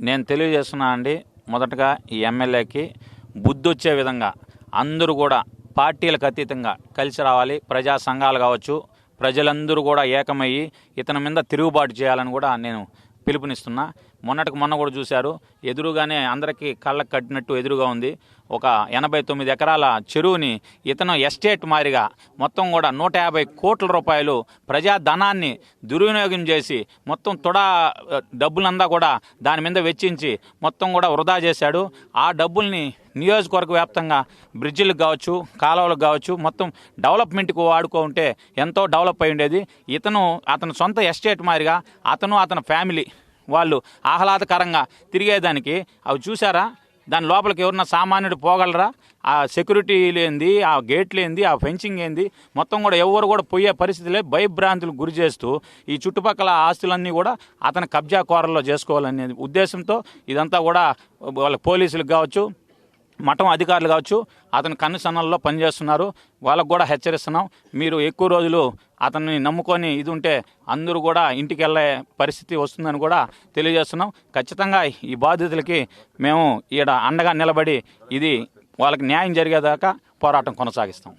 నేను తెలియజేస్తున్నా అండి, మొదటగా ఈ ఎమ్మెల్యేకి బుద్ధి వచ్చే విధంగా అందరూ కూడా పార్టీలకు అతీతంగా కలిసి రావాలి. ప్రజా సంఘాలు కావచ్చు, ప్రజలందరూ కూడా ఏకమయ్యి ఇతని మీద తిరుగుబాటు చేయాలని కూడా నేను పిలుపునిస్తున్నా. మొన్న కూడా చూశారు, ఎదురుగానే అందరికీ కళ్ళకు కట్టినట్టు ఎదురుగా ఉంది. ఒక 89 ఎకరాల చెరువుని ఇతను ఎస్టేట్ మారిగా మొత్తం కూడా 150 కోట్ల రూపాయలు ప్రజా ధనాన్ని దుర్వినియోగం చేసి మొత్తం డబ్బులంతా కూడా దాని మీద వెచ్చించి మొత్తం కూడా వృధా చేశాడు. ఆ డబ్బుల్ని నియోజకవర్గ వ్యాప్తంగా బ్రిడ్జిలకు కావచ్చు, కాలువలకు కావచ్చు, మొత్తం డెవలప్మెంట్కు వాడుకుంటే ఎంతో డెవలప్ అయి ఉండేది. అతను సొంత ఎస్టేట్ మారిగా అతని ఫ్యామిలీ వాళ్ళు ఆహ్లాదకరంగా తిరిగేదానికి అవి చూసారా? దాని లోపలికి ఎవరన్నా సామాన్యుడు పోగలరా? ఆ సెక్యూరిటీ లేనిది, ఆ గేట్లు ఏంది, ఆ ఫెన్సింగ్ ఏంది, మొత్తం కూడా ఎవరు కూడా పోయే పరిస్థితులే భయభ్రాంతులకు గురి చేస్తూ ఈ చుట్టుపక్కల ఆస్తులన్నీ కూడా అతని కబ్జా కోరల్లో చేసుకోవాలనే ఉద్దేశంతో ఇదంతా కూడా వాళ్ళ పోలీసులకు కావచ్చు, మఠం అధికారులు కావచ్చు, అతని కన్నుసన్నల్లో పనిచేస్తున్నారు. వాళ్ళకు కూడా హెచ్చరిస్తున్నాం, మీరు ఎక్కువ రోజులు అతన్ని నమ్ముకొని ఇది ఉంటే అందరూ కూడా ఇంటికి వెళ్ళే పరిస్థితి వస్తుందని కూడా తెలియజేస్తున్నాం. ఖచ్చితంగా ఈ బాధితులకి మేము ఈడ అండగా నిలబడి ఇది వాళ్ళకి న్యాయం జరిగేదాకా పోరాటం కొనసాగిస్తాం.